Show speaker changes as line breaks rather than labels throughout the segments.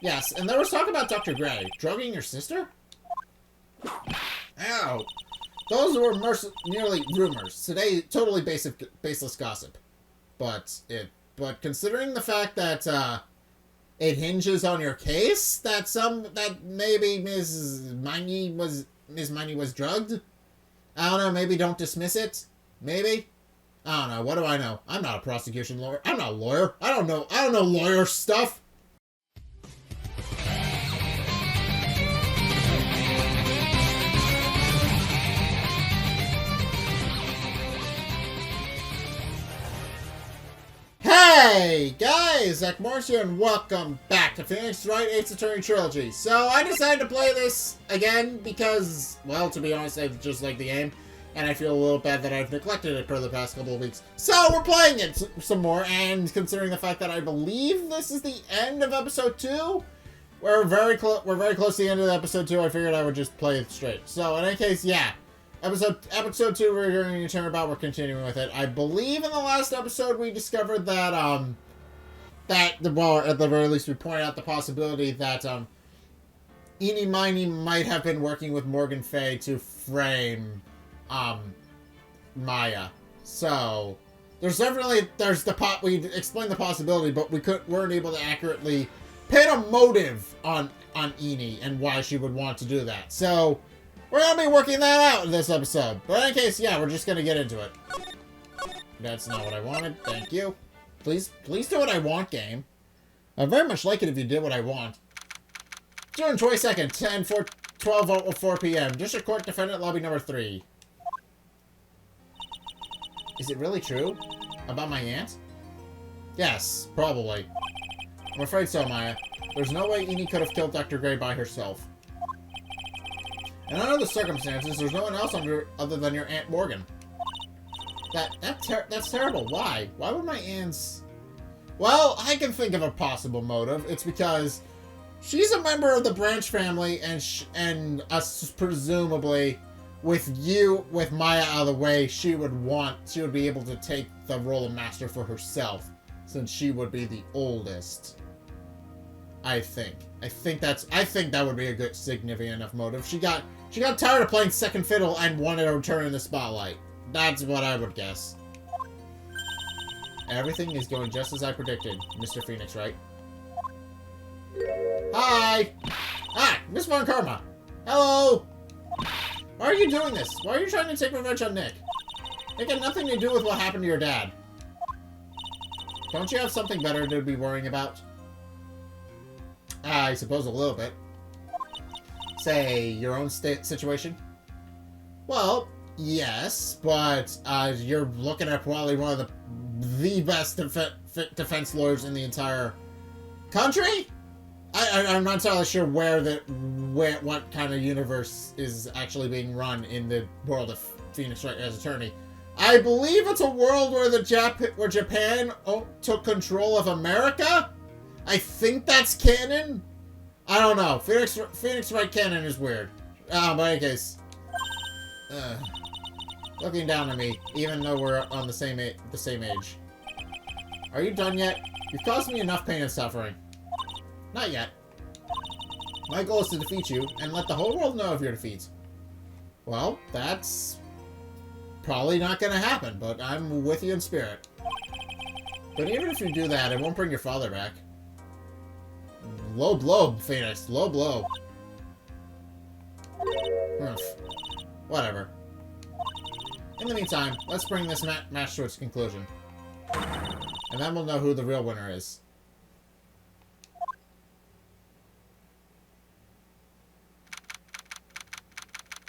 Yes, and there was talk about Dr. Gray drugging your sister? Ow. Those were merely rumors. Today, totally baseless gossip. But considering the fact that it hinges on your case that maybe Ms. Miney was drugged. I don't know. Maybe don't dismiss it. Maybe. I don't know. What do I know? I'm not a prosecution lawyer. I'm not a lawyer. I don't know lawyer stuff. Hey guys, Zack here, and welcome back to Wright, Ace Attorney Trilogy. So I decided to play this again because, well, to be honest, I just like the game, and I feel a little bad that I've neglected it for the past couple of weeks. So we're playing it some more, and considering the fact that I believe this is the end of episode 2, we're very close to the end of episode 2. I figured I would just play it straight. So in any case, yeah. Episode 2 we're going to turn about, we're continuing with it. I believe in the last episode we discovered that, well, at the very least we pointed out the possibility that, Ini Miney might have been working with Morgan Fay to frame, Maya. So, we explained the possibility, but we weren't able to accurately pin a motive on Ini and why she would want to do that. So, we're going to be working that out in this episode. But in any case, yeah, we're just going to get into it. That's not what I wanted. Thank you. Please do what I want, game. I'd very much like it if you did what I want. June 22nd, 12:04 p.m. District Court Defendant Lobby number 3. Is it really true? About my aunt? Yes, probably. I'm afraid so, Maya. There's no way Ini could have killed Dr. Gray by herself. And under the circumstances, there's no one else other than your Aunt Morgan. That's terrible. Why? Why would my aunts... Well, I can think of a possible motive. It's because she's a member of the Branch family, and presumably, with Maya out of the way, she would be able to take the role of master for herself, since she would be the oldest. I think that would be a good significant enough motive. She got tired of playing second fiddle and wanted to return in the spotlight. That's what I would guess. Everything is going just as I predicted, Mr. Phoenix, right? Hi! Hi, Miss Von Karma. Hello! Why are you doing this? Why are you trying to take revenge on Nick? It had nothing to do with what happened to your dad. Don't you have something better to be worrying about? I suppose a little bit. Say, your own situation? Well, yes, but you're looking at probably one of the best defense lawyers in the entire country? I'm not entirely sure what kind of universe is actually being run in the world of Phoenix Wright as attorney. I believe it's a world where Japan took control of America? I think that's canon? I don't know. Phoenix Wright canon is weird. But in any case. Looking down at me, even though we're on the same age. Are you done yet? You've caused me enough pain and suffering. Not yet. My goal is to defeat you, and let the whole world know of your defeat. Well, that's probably not gonna happen, but I'm with you in spirit. But even if you do that, it won't bring your father back. Low blow, Phoenix. Low blow. Whatever. In the meantime, let's bring this match to its conclusion. And then we'll know who the real winner is.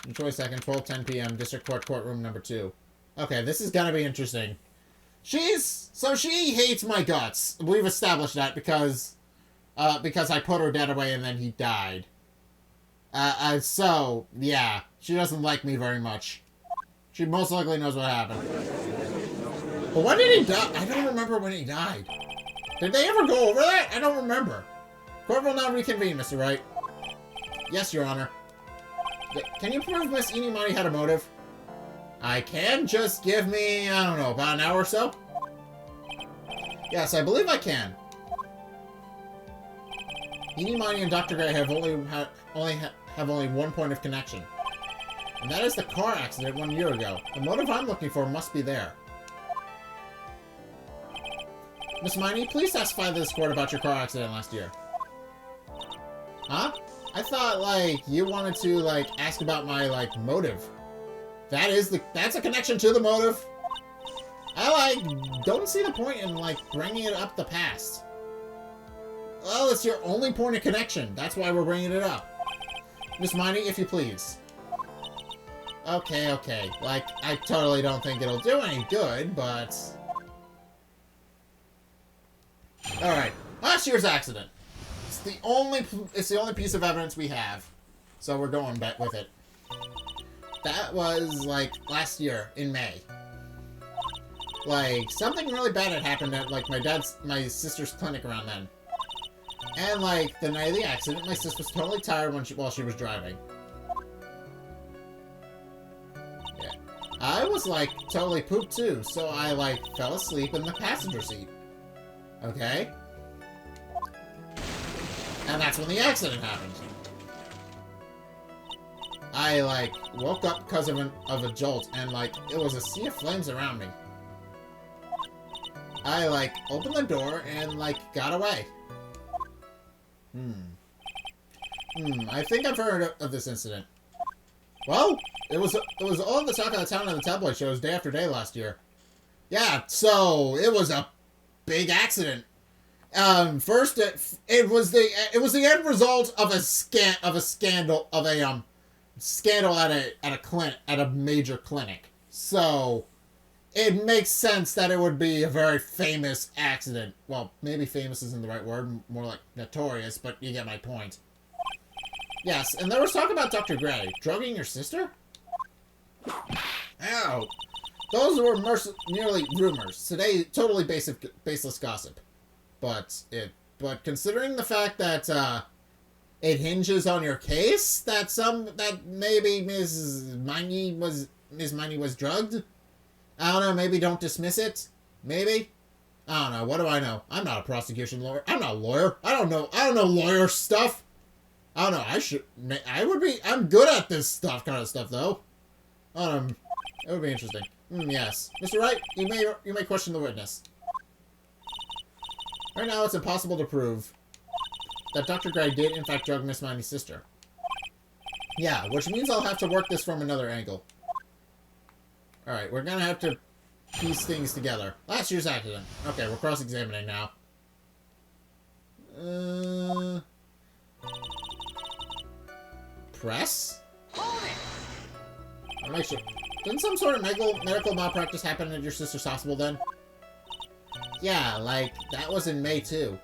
On 22nd, 12:10 p.m., District Court Courtroom number 2. Okay, this is gonna be interesting. She hates my guts. We've established that because I put her dad away and then he died. So, yeah. She doesn't like me very much. She most likely knows what happened. But when did he die? I don't remember when he died. Did they ever go over that? I don't remember. Court will now reconvene, Mr. Wright. Yes, Your Honor. Can you prove Miss Ini Miney had a motive? I can. Just give me, I don't know, about an hour or so? Yes, I believe I can. Ini Miney and Dr. Gray have only one point of connection. And that is the car accident 1 year ago. The motive I'm looking for must be there. Miss Miney, please testify to this court about your car accident last year. Huh? I thought, like, you wanted to, like, ask about my, like, motive. That's a connection to the motive. I, like, don't see the point in, like, bringing it up the past. Well, it's your only point of connection. That's why we're bringing it up. Miss Miney, if you please. Okay, okay. Like, I totally don't think it'll do any good, but... Alright. Last year's accident. It's the only piece of evidence we have. So we're going back with it. That was, like, last year, in May. Like, something really bad had happened at, like, my sister's clinic around then. And, like, the night of the accident, my sister was totally tired while she was driving. Yeah. I was, like, totally pooped, too, so I, like, fell asleep in the passenger seat. Okay? And that's when the accident happened. I, like, woke up because of a jolt, and, like, it was a sea of flames around me. I, like, opened the door and, like, got away. I think I've heard of this incident. Well, it was all the talk of the town and the tabloid shows day after day last year. Yeah, so it was a big accident. First it was the end result of a scandal at a major clinic. So it makes sense that it would be a very famous accident. Well, maybe famous isn't the right word, more like notorious, but you get my point. Yes, and there was talk about Dr. Gray drugging your sister? Ow. Those were merely rumors. Today, totally baseless gossip. But considering the fact that it hinges on your case, that maybe Ms. Miney was drugged. I don't know, maybe don't dismiss it. Maybe? I don't know, what do I know? I'm not a prosecution lawyer. I'm not a lawyer. I don't know lawyer stuff. I don't know, I'm good at this kind of stuff, though. It would be interesting. Yes. Mr. Wright, you may question the witness. Right now, it's impossible to prove that Dr. Gray did, in fact, drug Miss Miney's sister. Yeah, which means I'll have to work this from another angle. Alright, we're gonna have to piece things together. Last year's accident. Okay, we're cross-examining now. Press? I'll make sure. Didn't some sort of medical malpractice happen at your sister's hospital then? Yeah, like, that was in May too.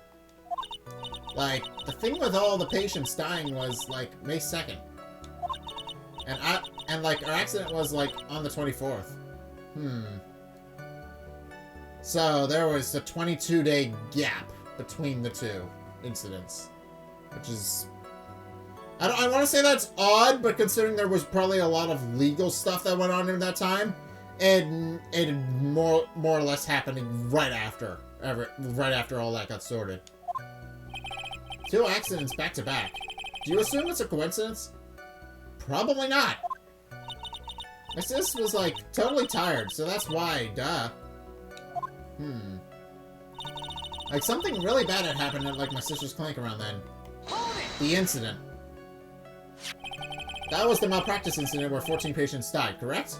Like, the thing with all the patients dying was, like, May 2nd. And like, our accident was, like, on the 24th. So, there was a 22-day gap between the two incidents. Which is... I want to say that's odd, but considering there was probably a lot of legal stuff that went on in that time, it more or less happening right after all that got sorted. 2 accidents back to back. Do you assume it's a coincidence? Probably not. My sis was, like, totally tired, so that's why, duh. Like, something really bad had happened at, like, my sister's clinic around then. The incident. That was the malpractice incident where 14 patients died, correct?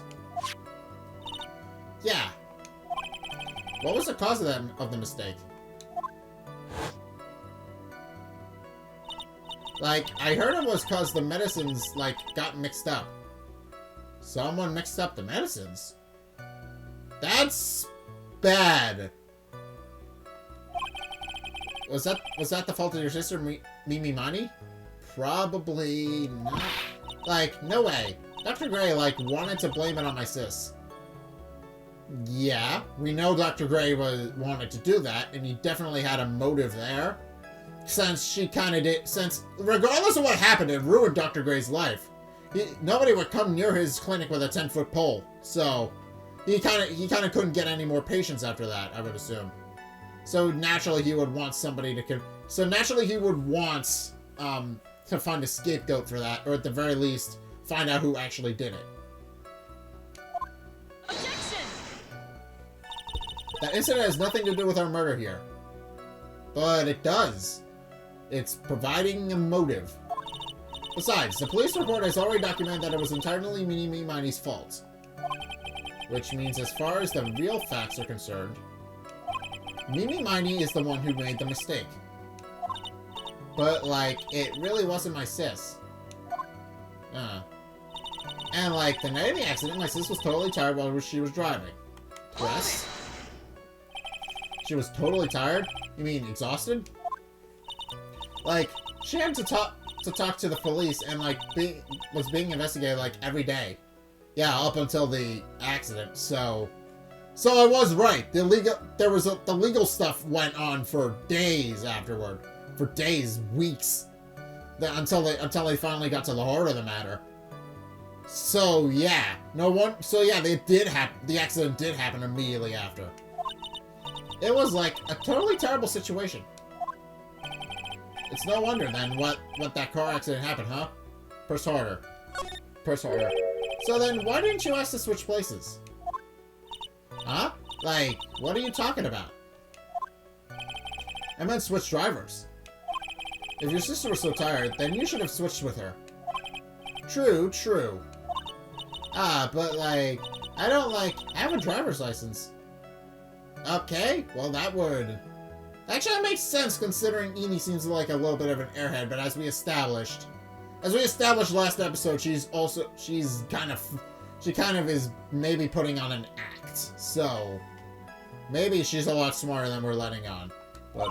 Yeah. What was the cause of the mistake? Like, I heard it was because the medicines, like, got mixed up. Someone mixed up the medicines? That's bad. Was that the fault of your sister, Ini Miney? Probably not. Like, no way. Dr. Gray, like, wanted to blame it on my sis. Yeah, we know Dr. Gray wanted to do that, and he definitely had a motive there. Since regardless of what happened, it ruined Dr. Gray's life. Nobody would come near his clinic with a 10-foot pole, so he kind of couldn't get any more patients after that, I would assume. So naturally, he would want somebody to So naturally he would want to find a scapegoat for that, or at the very least, find out who actually did it.
Objection!
That incident has nothing to do with our murder here. But it does. It's providing a motive. Besides, the police report has already documented that it was entirely Ini Miney's fault. Which means as far as the real facts are concerned, Ini Miney is the one who made the mistake. But, like, it really wasn't my sis. And, like, the night of the accident, my sis was totally tired while she was driving. Yes? She was totally tired? You mean exhausted? Like, she had to talk to the police and, like, was being investigated, like, every day. Yeah, up until the accident, so I was right. The legal stuff went on for days afterward. For days, weeks. Until they finally got to the heart of the matter. So, yeah. The accident did happen immediately after. It was, like, a totally terrible situation. It's no wonder, then, what that car accident happened, huh? Press harder. Press harder. So then, why didn't you ask to switch places? Huh? Like, what are you talking about? I meant switch drivers. If your sister was so tired, then you should have switched with her. True, true. But, like, I have a driver's license. Okay, well, that would... Actually, that makes sense, considering Ini seems like a little bit of an airhead, but as we established last episode, she kind of is maybe putting on an act. So, maybe she's a lot smarter than we're letting on. But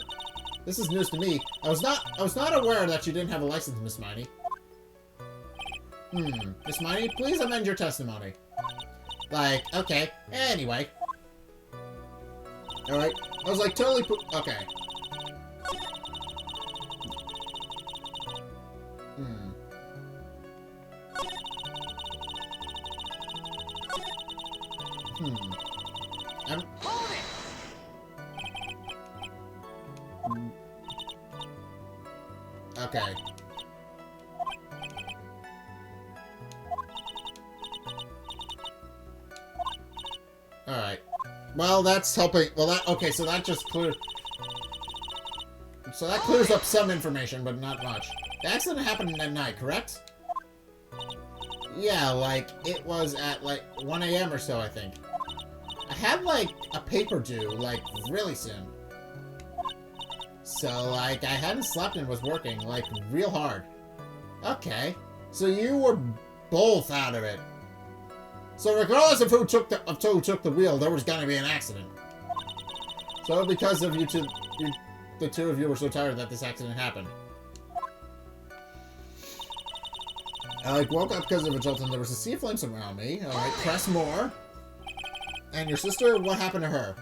this is news to me. I was not aware that you didn't have a license, Miss Miney. Miss Miney, please amend your testimony. Like, okay. Anyway. Alright. I was like, totally okay. Okay. Alright. Well, that's helping. Well, okay, so that just clears... So that clears up some information, but not much. The accident happened at night, correct? Yeah, like, it was at, like, 1 a.m. or so, I think. I had, like, a paper due, like, really soon. So, like, I hadn't slept and was working, like, real hard. Okay. So you were both out of it. So regardless of who took the wheel, there was gonna be an accident. So because of you two, the two of you were so tired that this accident happened. I, like, woke up because of a jolt and there was a sea of flames around me. Alright, press more. And your sister, what happened to her?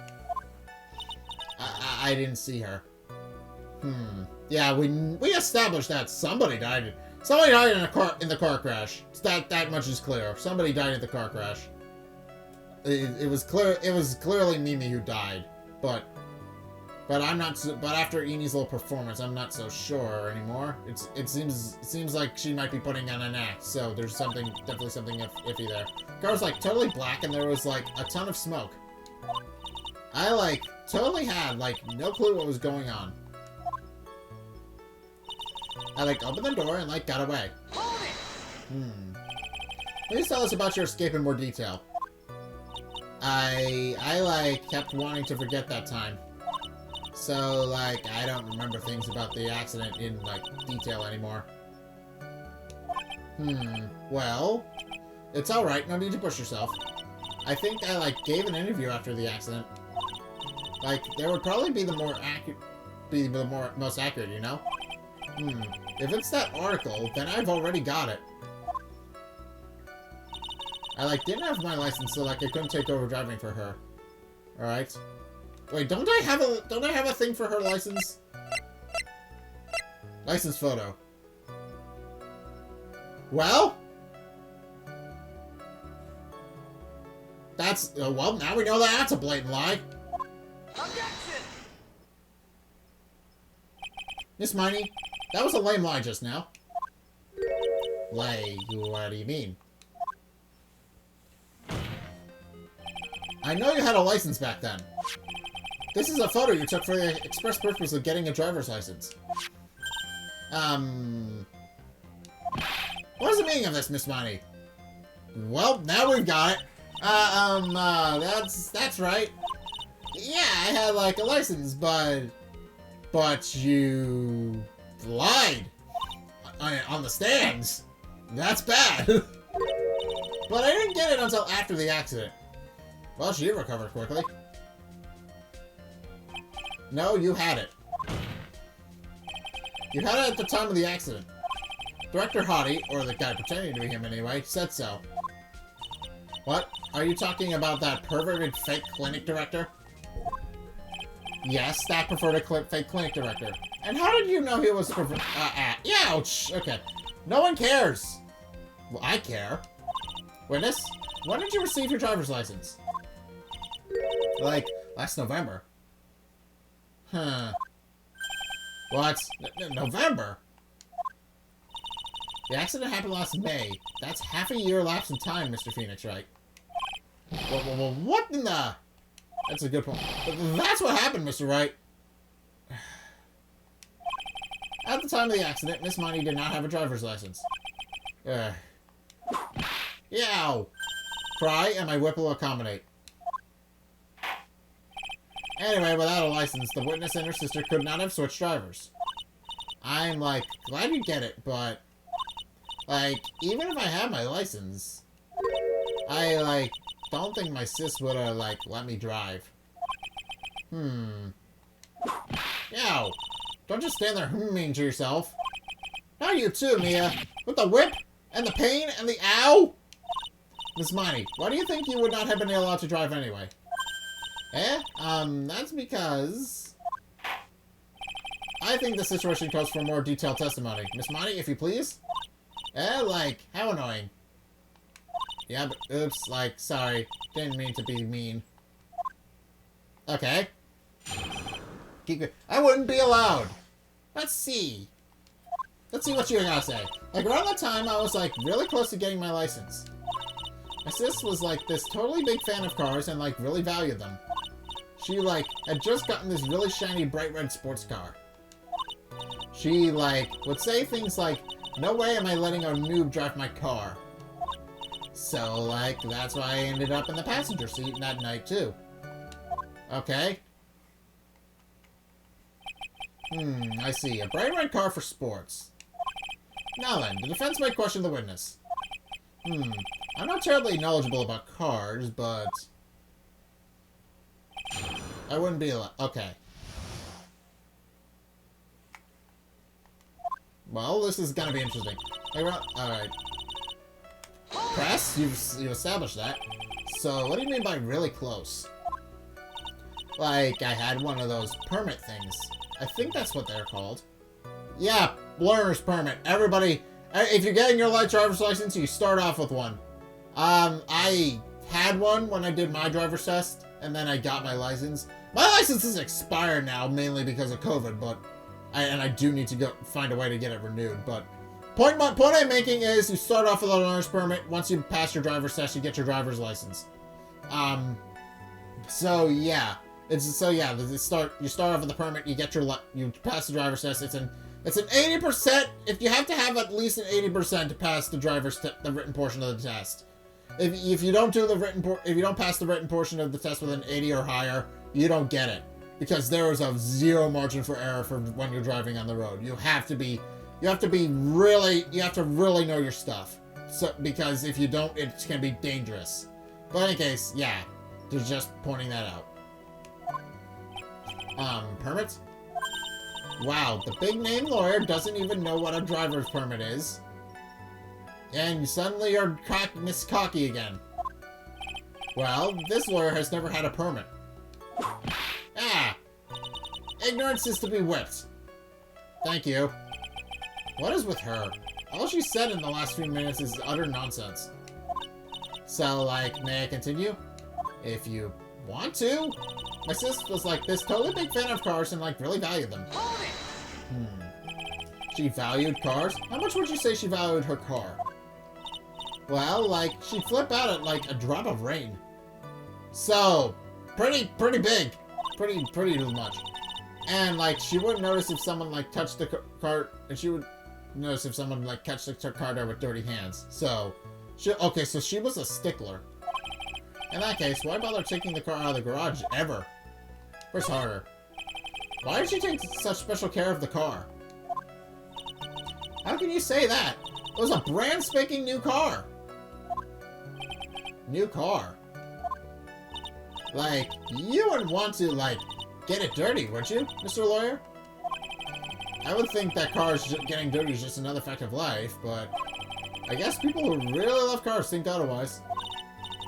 I didn't see her. Yeah, we established that somebody died. Somebody died in the car crash. That much is clear. Somebody died in the car crash. It was clear. It was clearly Mimi who died, but I'm not. But after Ini's little performance, I'm not so sure anymore. It seems like she might be putting on an act. So there's definitely something iffy there. The car was like totally black, and there was like a ton of smoke. I like totally had like no clue what was going on. I, like, opened the door and, like, got away. Please tell us about your escape in more detail. I, like, kept wanting to forget that time. So, like, I don't remember things about the accident in, like, detail anymore. Well, it's alright, no need to push yourself. I think I, like, gave an interview after the accident. Like, there would probably be most accurate, you know? If it's that article, then I've already got it. I, like, didn't have my license, so, like, I couldn't take over driving for her. Alright. Wait, don't I have a thing for her license? License photo. Well? That's, well, now we know that that's a blatant lie.
Objection!
Miss Miney, that was a lame lie just now. Lay, what do you mean? I know you had a license back then. This is a photo you took for the express purpose of getting a driver's license. What is the meaning of this, Miss Miney? Well, now we've got it. That's right. Yeah, I had, like, a license, but you lied on the stands. That's bad. But I didn't get it until after the accident. Well, she recovered quickly. No, you had it. You had it at the time of the accident. Director Hottie, or the guy pretending to be him anyway, said so. What? Are you talking about that perverted fake clinic director? Yes, that perverted fake clinic director. And how did you know he was ouch! Okay. No one cares! Well, I care. Witness, when did you receive your driver's license? Like, last November. Huh. What? November? The accident happened last May. That's half a year lapse in time, Mr. Phoenix, right? Well, what in the... That's a good point. That's what happened, Mr. Wright. At the time of the accident, Miss Miney did not have a driver's license. Yow! Cry, and my whip will accommodate. Anyway, without a license, the witness and her sister could not have switched drivers. I'm, like, glad you get it, but... Like, even if I had my license... I, like, don't think my sis would have, like, let me drive. Yow! Don't just stand there to yourself. Not you too, Mia. With the whip, and the pain, and the ow! Miss Miney, why do you think you would not have been allowed to drive anyway? That's because... I think the situation calls for more detailed testimony. Miss Miney, if you please? Like, how annoying. Yeah, but oops, like, sorry. Didn't mean to be mean. Okay. Keep going. I wouldn't be allowed. Let's see. Let's see what you're gonna say. Like, around that time, I was, like, really close to getting my license. My sis was, like, this totally big fan of cars and, like, really valued them. She, like, had just gotten this really shiny bright red sports car. She, like, would say things like, no way am I letting a noob drive my car. So, like, that's why I ended up in the passenger seat that night, too. Okay. I see. A bright red car for sports. Now then, the defense might question the witness. I'm not terribly knowledgeable about cars, but... I wouldn't be allowed. Okay. Well, this is gonna be interesting. Alright. Press? You've established that. So, what do you mean by really close? Like, I had one of those permit things. I think that's what they're called. Yeah, learner's permit. Everybody, if you're getting your light driver's license, you start off with one. I had one when I did my driver's test, and then I got my license. My license is expired now, mainly because of COVID, but I do need to go find a way to get it renewed. But point I'm making is you start off with a learner's permit. Once you pass your driver's test, you get your driver's license. So yeah, you start off with the permit. You get you pass the driver's test. It's an 80%. If you have to have at least an 80% to pass the the written portion of the test. If you don't do if you don't pass the written portion of the test with an 80 or higher, you don't get it, because there is a zero margin for error for when you're driving on the road. You have to really know your stuff. So, because if you don't, it can be dangerous. But in any case, yeah, just pointing that out. Permits? Wow, the big name lawyer doesn't even know what a driver's permit is. And suddenly you're Miss Cocky again. Well, this lawyer has never had a permit. Ignorance is to be whipped. Thank you. What is with her? All she said in the last few minutes is utter nonsense. So, like, may I continue? If you want to. My sis was, like, this totally big fan of cars and, like, really valued them. She valued cars? How much would you say she valued her car? Well, like, she'd flip out at, like, a drop of rain. So, pretty big. Pretty much. And, like, she wouldn't notice if someone, like, touched the cart, and she would notice if someone, like, touched the car door with dirty hands. So, okay, so she was a stickler. In that case, why bother taking the car out of the garage ever? Where's harder? Why did she take such special care of the car? How can you say that? It was a brand spanking new car. New car. Like, you wouldn't want to, like, get it dirty, would you, Mr. Lawyer? I would think that cars getting dirty is just another fact of life, but I guess people who really love cars think otherwise.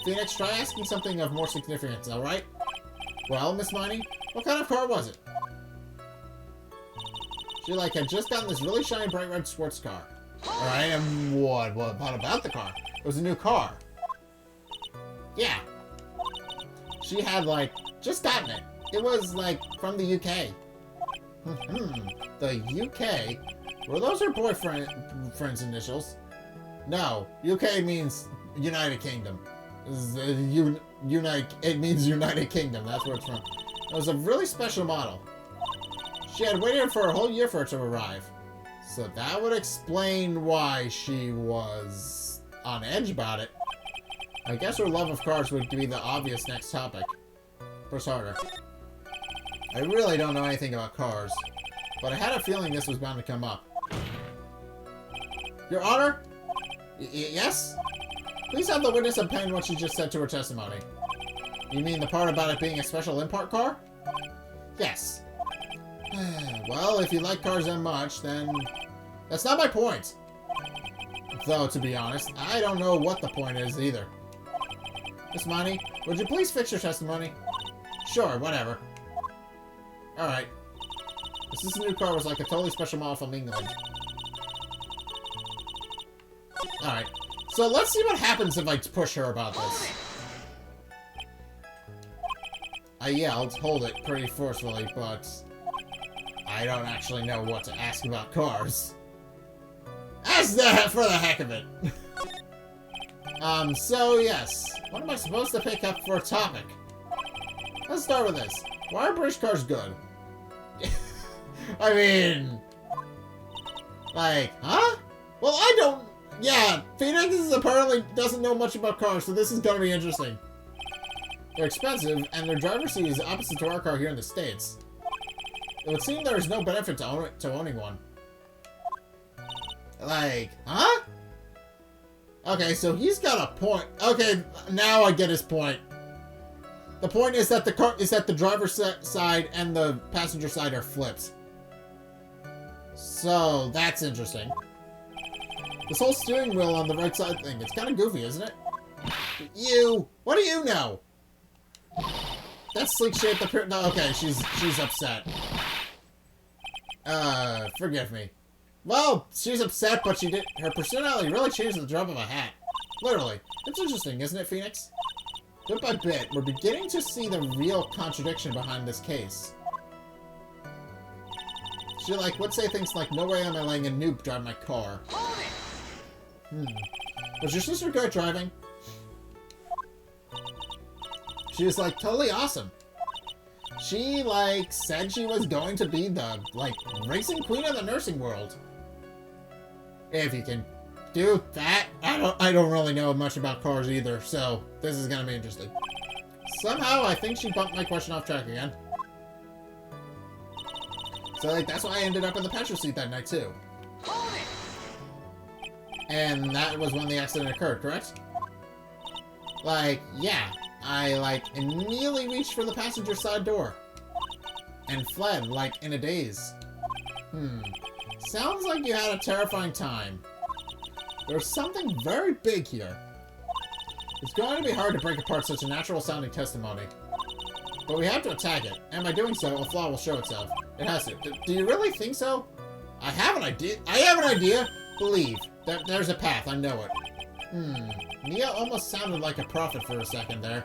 Phoenix, try asking something of more significance, alright? Well, Miss Miney, what kind of car was it? She, like, had just gotten this really shiny bright red sports car. Alright, and what about the car? It was a new car. Yeah. She had, like, just gotten it. It was, like, from the UK. The UK? Were those her boyfriend's initials? No. UK means United Kingdom. It means United Kingdom. That's where it's from. It was a really special model. She had waited for a whole year for it to arrive. So that would explain why she was on edge about it. I guess her love of cars would be the obvious next topic. Press harder. I really don't know anything about cars, but I had a feeling this was bound to come up. Your Honor? Yes? Please have the witness append what she just said to her testimony. You mean the part about it being a special import car? Yes. Well, if you like cars that much, then... That's not my point! Though, to be honest, I don't know what the point is either. Miss Miney, would you please fix your testimony? Sure, whatever. Alright. This new car was like a totally special model from England. Alright. So let's see what happens if I push her about this. I yelled, hold it, pretty forcefully, but... I don't actually know what to ask about cars. Ask that for the heck of it! So yes. What am I supposed to pick up for a topic? Let's start with this. Why are British cars good? I mean... Like, huh? Well, I don't... Yeah, Phoenix apparently doesn't know much about cars, so this is gonna be interesting. They're expensive, and their driver's seat is opposite to our car here in the States. It would seem there is no benefit to owning one. Like, huh? Okay, so he's got a point. Okay, now I get his point. The point is that the driver's side and the passenger side are flipped. So that's interesting. This whole steering wheel on the right side thing, it's kind of goofy, isn't it? What do you know? That sleek shape appeared. No, okay, she's upset. Forgive me. Well, she's upset, but her personality really changed at the drop of a hat. Literally. It's interesting, isn't it, Phoenix? Bit by bit, we're beginning to see the real contradiction behind this case. She, like, would say things like, no way am I letting a noob drive my car. Was your sister good at driving? She was, like, totally awesome. She, like, said she was going to be the, like, racing queen of the nursing world. If you can do that. I don't really know much about cars either, so this is gonna be interesting. Somehow, I think she bumped my question off track again. So, like, that's why I ended up in the passenger seat that night, too. And that was when the accident occurred, correct? Like, yeah. I, like, immediately reached for the passenger side door. And fled, like, in a daze. Sounds like you had a terrifying time. There's something very big here. It's going to be hard to break apart such a natural-sounding testimony. But we have to attack it, and by doing so, a flaw will show itself. It has to. Do you really think so? I have an idea. Believe. There's a path, I know it. Nia almost sounded like a prophet for a second there.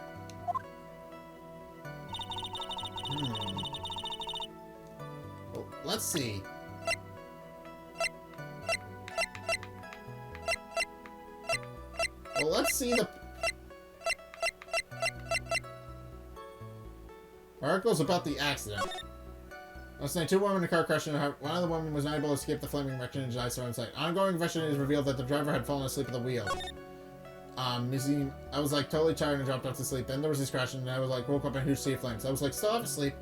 Well, let's see. Well, let's see the... Articles about the accident. Last night, 2 women in a car crashed, and one of the women was not able to escape the flaming wreckage and died on site. Ongoing investigation revealed that the driver had fallen asleep at the wheel. I was like totally tired and dropped off to sleep. Then there was this crash, and I was like woke up in a huge sea of flames. I was like still half asleep.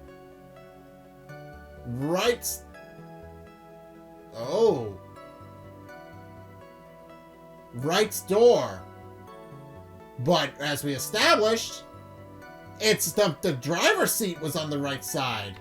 Right. Oh. Wright's door. But as we established, it's the driver's seat was on the right side.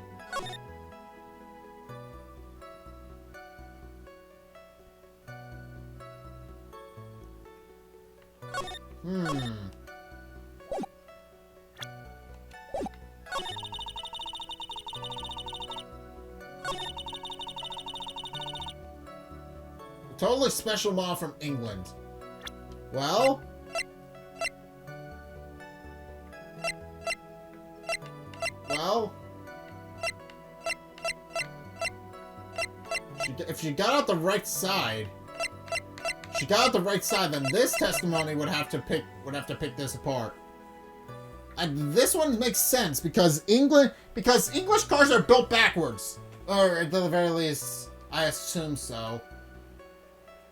Totally special model from England. Well... if she got out the right side... then this testimony would have to pick this apart. And this one makes sense because English cars are built backwards, or at the very least, I assume so.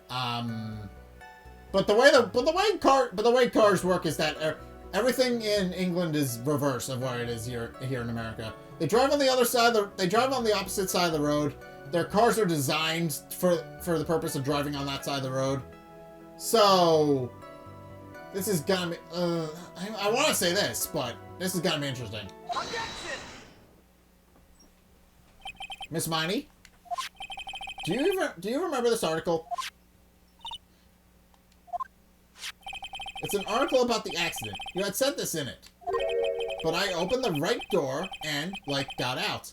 But the way cars work is that everything in England is reverse of what it is here in America. They drive on the other side. They drive on the opposite side of the road. Their cars are designed for the purpose of driving on that side of the road. So, this is gonna be, I want to say this, but this is gonna be interesting. Objection! Miss Miney? Do you remember this article? It's an article about the accident. You had said this in it. But I opened the right door and, got out.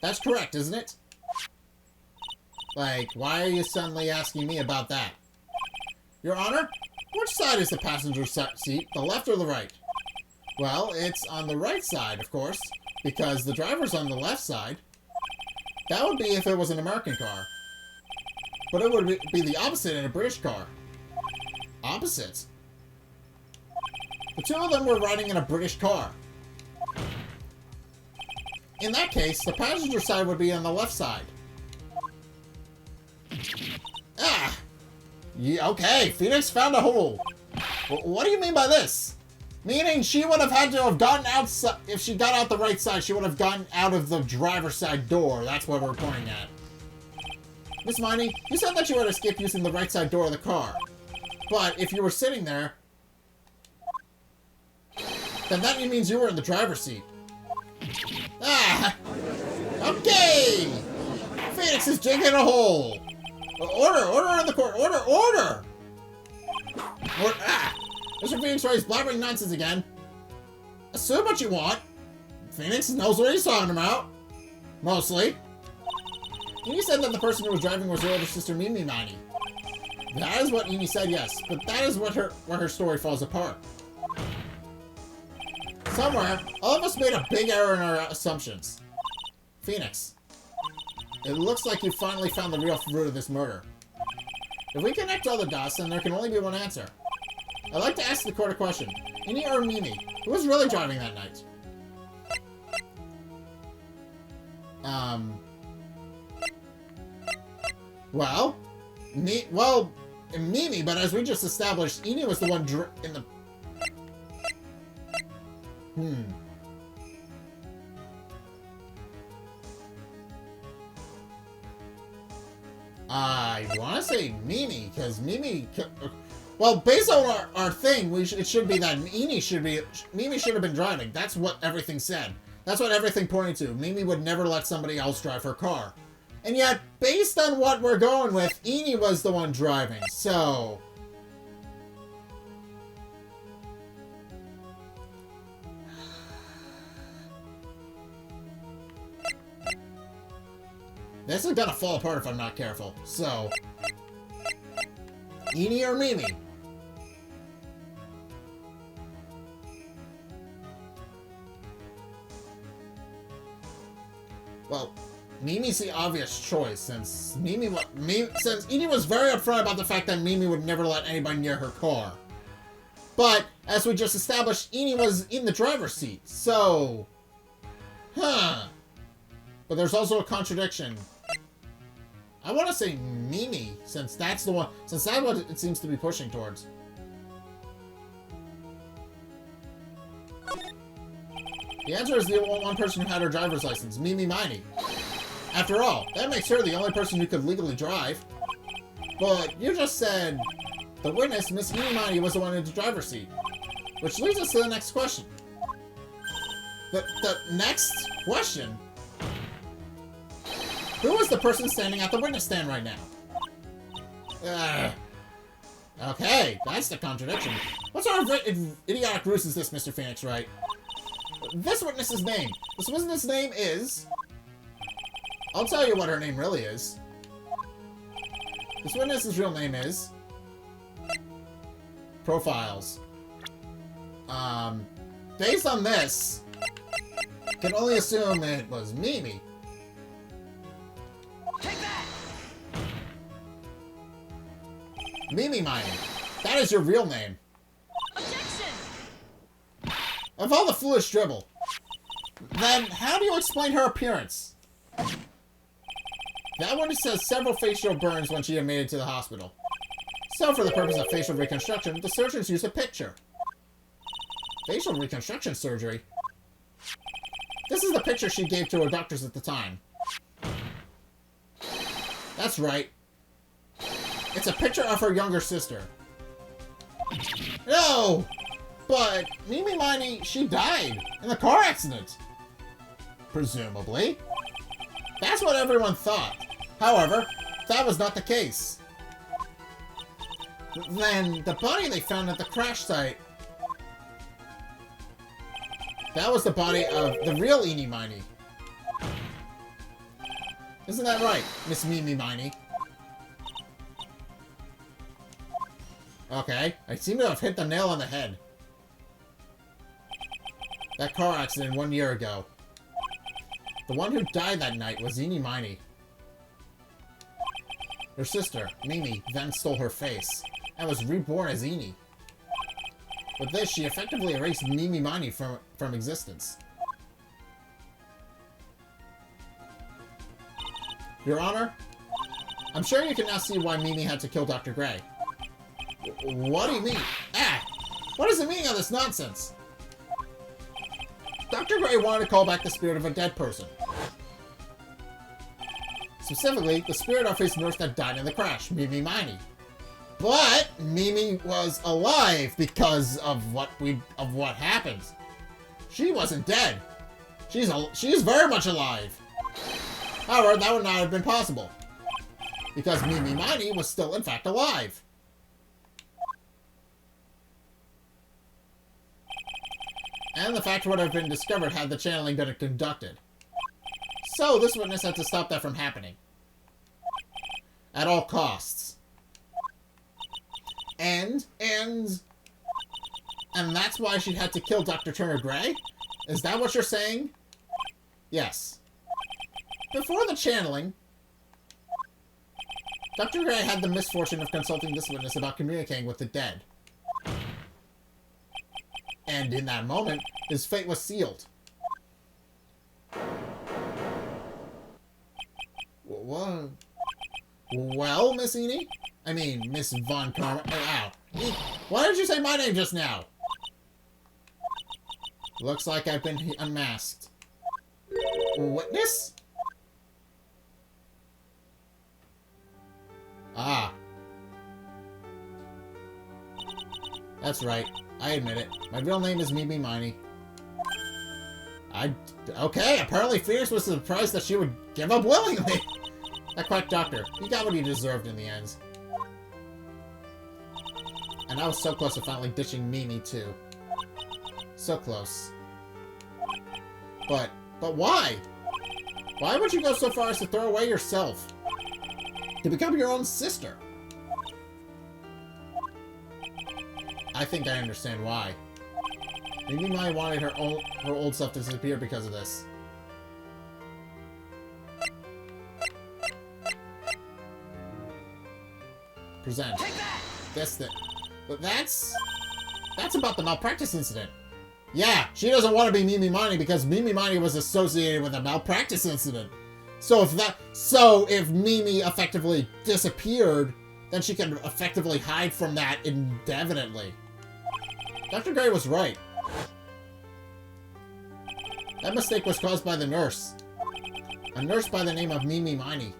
That's correct, isn't it? Why are you suddenly asking me about that? Your Honor, which side is the passenger seat, the left or the right? Well, it's on the right side, of course, because the driver's on the left side. That would be if it was an American car. But it would be the opposite in a British car. Opposites? The two of them were riding in a British car. In that case, the passenger side would be on the left side. Ah! Yeah, okay, Phoenix found a hole. What do you mean by this? Meaning she would have had to have gotten outside. If she got out the right side, she would have gotten out of the driver's side door. That's what we're pointing at. Miss Miney, you said that you would escape using the right side door of the car. But if you were sitting there, then that means you were in the driver's seat. Ah! Okay! Phoenix is digging a hole! Order in the court! Order! Ah! Mr. Phoenix Wright is blabbering nonsense again. Assume what you want. Phoenix knows what he's talking about. Mostly. Ini said that the person who was driving was her older sister, Ini Miney. That is what Ini said, yes. But that is where her story falls apart. Somewhere, all of us made a big error in our assumptions. Phoenix, it looks like you finally found the real root of this murder. If we connect all the dots, then there can only be one answer. I'd like to ask the court a question. Ini or Mimi, who was really driving that night? Well, Mimi, but as we just established, Ini was the one in the... I want to say Mimi, because Mimi... Well, based on our thing, it should be that Mimi should have been driving. That's what everything said. That's what everything pointed to. Mimi would never let somebody else drive her car. And yet, based on what we're going with, Ini was the one driving, so... This is gonna fall apart if I'm not careful, so... Ini or Mimi? Well, Mimi's the obvious choice, since since Ini was very upfront about the fact that Mimi would never let anybody near her car. But, as we just established, Ini was in the driver's seat, so... Huh. But there's also a contradiction. I want to say Mimi, since that's what it seems to be pushing towards. The answer is the one person who had her driver's license, Ini Miney. After all, that makes her the only person who could legally drive. But you just said the witness, Miss Ini Miney, was the one in the driver's seat. Which leads us to the next question. The next question? Who is the person standing at the witness stand right now? Okay, that's the contradiction. What sort of idiotic ruse is this, Mr. Phoenix, Wright? This witness's name. This witness's name is... I'll tell you what her name really is. This witness's real name is... Profiles. Based on this, can only assume it was Mimi.
Take that!
Ini Miney. That is your real name.
Objection!
Of all the foolish dribble, then how do you explain her appearance? That one has several facial burns when she admitted to the hospital. So for the purpose of facial reconstruction, the surgeons used a picture. Facial reconstruction surgery? This is the picture she gave to her doctors at the time. That's right. It's a picture of her younger sister. No! But Ini Miney, she died in a car accident. Presumably. That's what everyone thought. However, that was not the case. Then, the body they found at the crash site... That was the body of the real Ini Miney. Isn't that right, Miss Ini Miney? Okay, I seem to have hit the nail on the head. That car accident 1 year ago. The one who died that night was Ini Miney. Her sister, Mimi, then stole her face, and was reborn as Ini. With this, she effectively erased Ini Miney from existence. Your Honor, I'm sure you can now see why Mimi had to kill Dr. Gray. What do you mean? Ah! What is the meaning of this nonsense? Dr. Gray wanted to call back the spirit of a dead person. Specifically, the spirit of his nurse that died in the crash, Ini Miney. But Mimi was alive because of what happened. She wasn't dead. She is very much alive. However, that would not have been possible, because Ini Miney was still in fact alive. And the fact would have been discovered had the channeling been conducted. So this witness had to stop that from happening. At all costs. And that's why she had to kill Dr. Turner Gray? Is that what you're saying? Yes. Before the channeling, Dr. Gray had the misfortune of consulting this witness about communicating with the dead. And in that moment, his fate was sealed. What? Well, Miss Ini? I mean, Miss Von Karma... Ow. Why did you say my name just now? Looks like I've been unmasked. Witness? Ah. That's right. I admit it. My real name is Ini Miney. Okay, apparently Phoenix was surprised that she would give up willingly. That quack doctor. He got what he deserved in the end. And I was so close to finally ditching Mimi, too. So close. But why? Why would you go so far as to throw away yourself? To become your own sister? I think I understand why. Ini Miney wanted her old self to disappear because of this. present. But that's about the malpractice incident. Yeah, she doesn't want to be Ini Miney because Ini Miney was associated with a malpractice incident. So if Mimi effectively disappeared, then she can effectively hide from that indefinitely. Dr. Gray was right. That mistake was caused by the nurse. A nurse by the name of Ini Miney.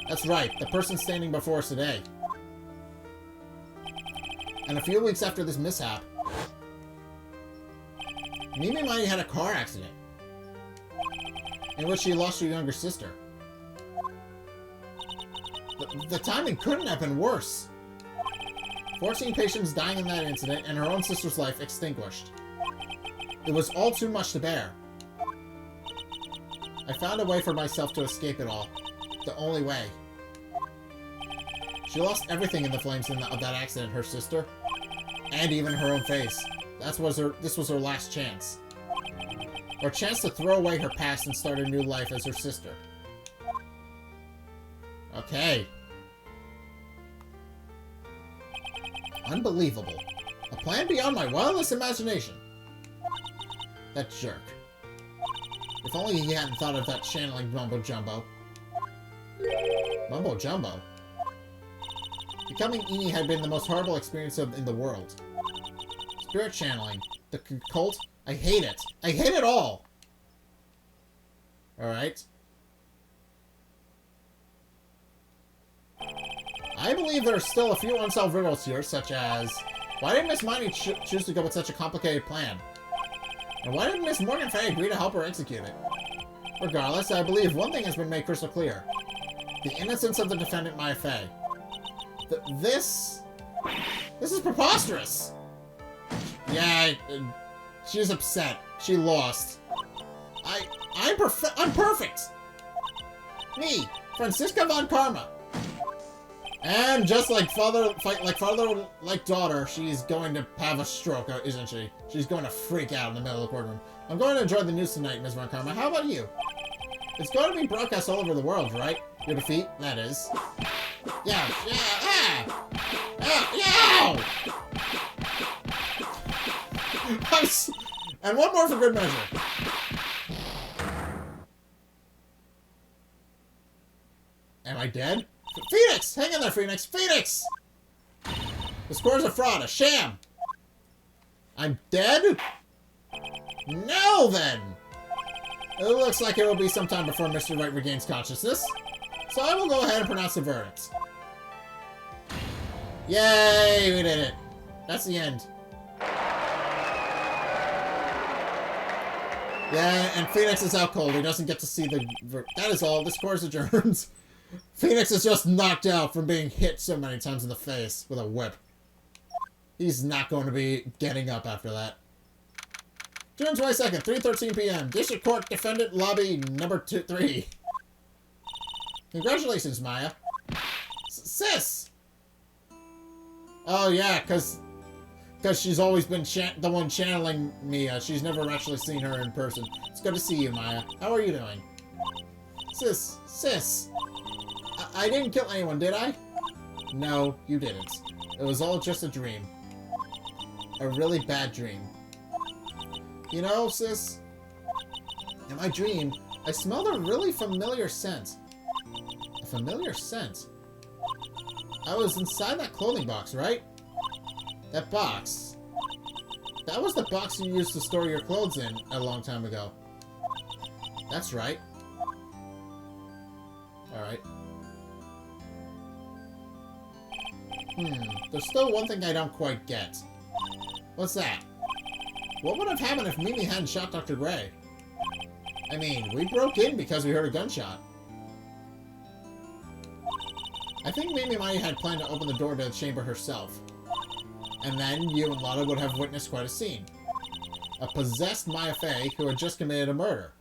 That's right, the person standing before us today. And a few weeks after this mishap, Ini Miney had a car accident in which she lost her younger sister. The timing couldn't have been worse. 14 patients dying in that incident and her own sister's life extinguished. It was all too much to bear. I found a way for myself to escape it all. The only way. She lost everything in the flames of that accident, her sister. And even her own face. This was her last chance. Her chance to throw away her past and start a new life as her sister. Okay. Unbelievable. A plan beyond my wildest imagination. That jerk. If only he hadn't thought of that channeling mumbo-jumbo. Mumbo-jumbo? Becoming Ini had been the most horrible experience in the world. Spirit channeling. The cult. I hate it. I hate it all! Alright. I believe there are still a few unsolved riddles here, such as... Why did Miss Miney choose to go with such a complicated plan? And why didn't Miss Morgan Fay agree to help her execute it? Regardless, I believe one thing has been made crystal clear. The innocence of the defendant, Maya Fay. This is preposterous! Yeah, she's upset. She lost. I'm perfect! Me, Franziska von Karma. And just like father like daughter, she's going to have a stroke, isn't she? She's going to freak out in the middle of the courtroom. I'm going to enjoy the news tonight, Ms. Von Karma. How about you? It's going to be broadcast all over the world, right? Your defeat, that is. Yeah, and one more for good measure. Am I dead? Phoenix! Hang in there, Phoenix! Phoenix! The score's a fraud, a sham! I'm dead? No, then! It looks like it will be some time before Mr. Wright regains consciousness. So I will go ahead and pronounce the verdict. Yay! We did it. That's the end. Yeah, and Phoenix is out cold. He doesn't get to see the... That is all. The score is adjourned. Phoenix is just knocked out from being hit so many times in the face with a whip. He's not going to be getting up after that. June 22nd, 3:13 p.m. District Court Defendant Lobby number 3. Congratulations, Maya. Sis! Oh, yeah, because she's always been the one channeling Mia. She's never actually seen her in person. It's good to see you, Maya. How are you doing? Sis. I didn't kill anyone, did I? No, you didn't. It was all just a dream. A really bad dream. You know, sis, in my dream, I smelled a really familiar scent. A familiar scent? I was inside that clothing box, right? That box. That was the box you used to store your clothes in a long time ago. That's right. Alright. There's still one thing I don't quite get. What's that? What would have happened if Mimi hadn't shot Dr. Gray? I mean, we broke in because we heard a gunshot. I think Ini Miney had planned to open the door to the chamber herself. And then you and Lotta would have witnessed quite a scene. A possessed Maya Fey who had just committed a murder.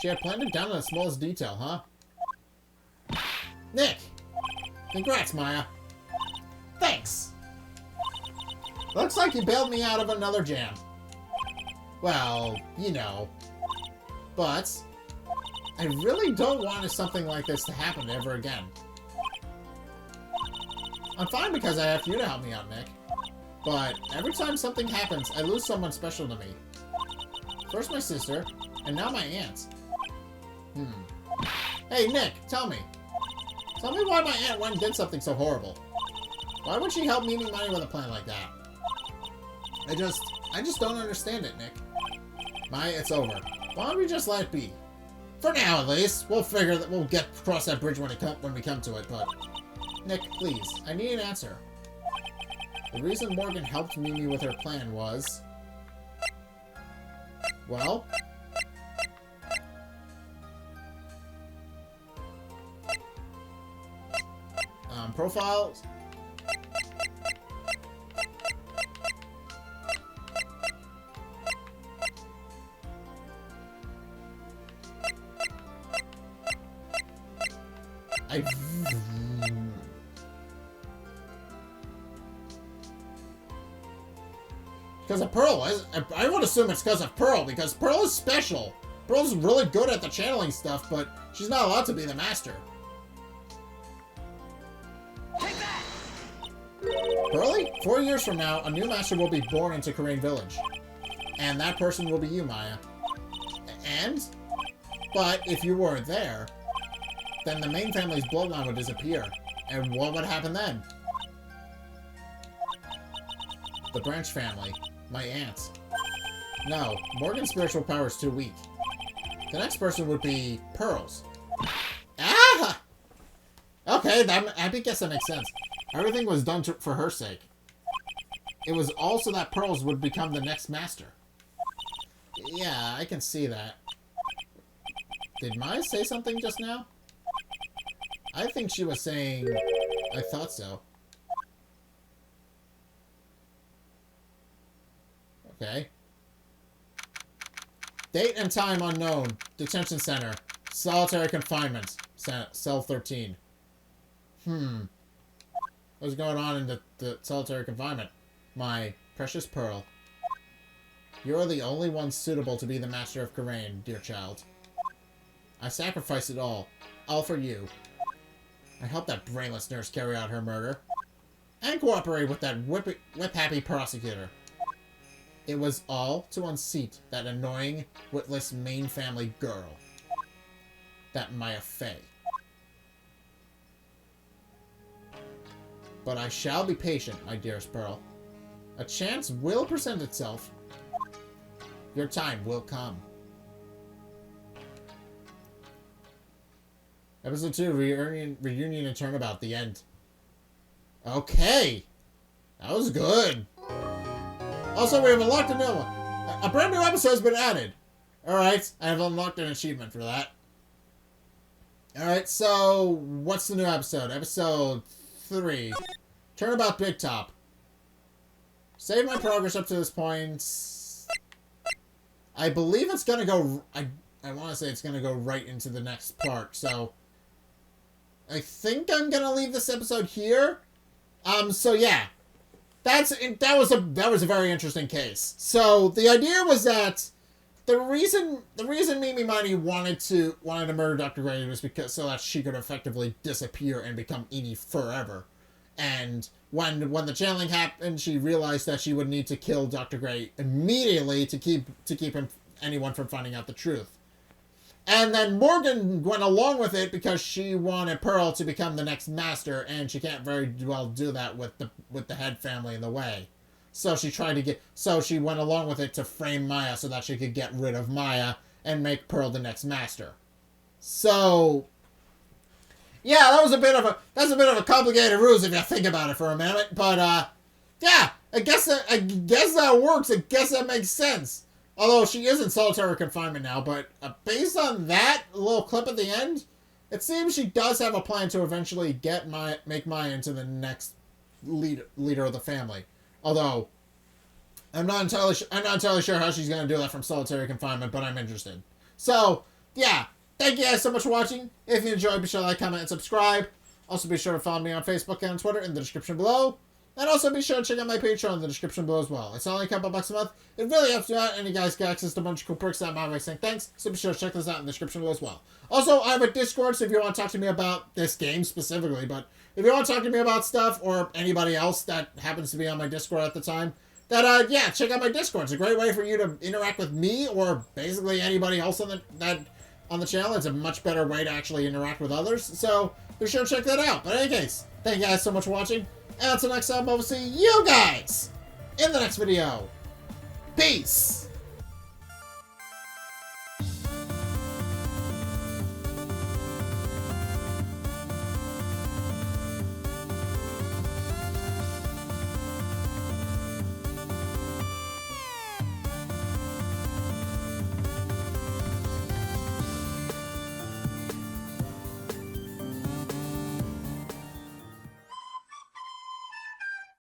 She had planned it down to the smallest detail, huh? Nick! Congrats, Maya. Thanks! Looks like you bailed me out of another jam. Well, you know. But I really don't want something like this to happen ever again. I'm fine because I have you to help me out, Nick. But every time something happens, I lose someone special to me. First my sister, and now my aunt. Hey, Nick, tell me. Tell me why my aunt went and did something so horrible. Why would she help Ini Miney with a plan like that? I just don't understand it, Nick. It's over. Why don't we just let it be? For now, at least. We'll figure that we'll get across that bridge when we come to it, but... Nick, please. I need an answer. The reason Morgan helped Mimi with her plan was... Well... Profiles... Because of Pearl. I would assume it's because of Pearl, because Pearl is special. Pearl's really good at the channeling stuff, but she's not allowed to be the master.
Take that!
Pearly? 4 years from now, a new master will be born into Karain Village. And that person will be you, Maya. But if you weren't there, then the main family's bloodline would disappear. And what would happen then? The branch family. My aunt. No, Morgan's spiritual power is too weak. The next person would be Pearl's. Ah! Okay, I guess that makes sense. Everything was done for her sake. It was also that Pearl's would become the next master. Yeah, I can see that. Did Maya say something just now? I think she was saying, I thought so. Okay. Date and time unknown. Detention center. Solitary confinement. Cell 13. What's going on in the solitary confinement? My precious Pearl. You're the only one suitable to be the master of Karain, dear child. I sacrificed it all. All for you. I helped that brainless nurse carry out her murder. And cooperate with that whip-happy prosecutor. It was all to unseat that annoying, witless main family girl. That Maya Fey. But I shall be patient, my dearest Pearl. A chance will present itself. Your time will come. Episode 2, Reunion and Turnabout, the end. Okay! That was good. Also, we have unlocked a new one. A brand new episode has been added. Alright, I have unlocked an achievement for that. Alright, so, what's the new episode? Episode 3. Turnabout Big Top. Save my progress up to this point. I believe it's gonna go... I want to say it's gonna go right into the next part, so... I think I'm gonna leave this episode here. So yeah. That was a very interesting case. So the idea was that the reason Ini Miney wanted to murder Dr. Gray was because so that she could effectively disappear and become Ini forever. And when the channeling happened, she realized that she would need to kill Dr. Gray immediately to keep anyone from finding out the truth. And then Morgan went along with it because she wanted Pearl to become the next master, and she can't very well do that with the head family in the way. So she went along with it to frame Maya so that she could get rid of Maya and make Pearl the next master. So yeah, that's a bit of a complicated ruse if you think about it for a minute. But yeah, I guess that works. I guess that makes sense. Although she is in solitary confinement now, but based on that little clip at the end, it seems she does have a plan to eventually make Maya into the next leader of the family. Although I'm not entirely sure how she's going to do that from solitary confinement, but I'm interested. So yeah, thank you guys so much for watching. If you enjoyed, be sure to like, comment, and subscribe. Also be sure to follow me on Facebook and on Twitter in the description below. And also be sure to check out my Patreon in the description below as well. It's only a couple bucks a month. It really helps me out, and you guys get access to a bunch of cool perks that I'm always saying thanks. So be sure to check this out in the description below as well. Also, I have a Discord, so if you want to talk to me about this game specifically, but if you want to talk to me about stuff or anybody else that happens to be on my Discord at the time, that yeah, check out my Discord. It's a great way for you to interact with me or basically anybody else on the channel. It's a much better way to actually interact with others. So be sure to check that out. But in any case, thank you guys so much for watching. And until next time, I will see you guys in the next video. Peace!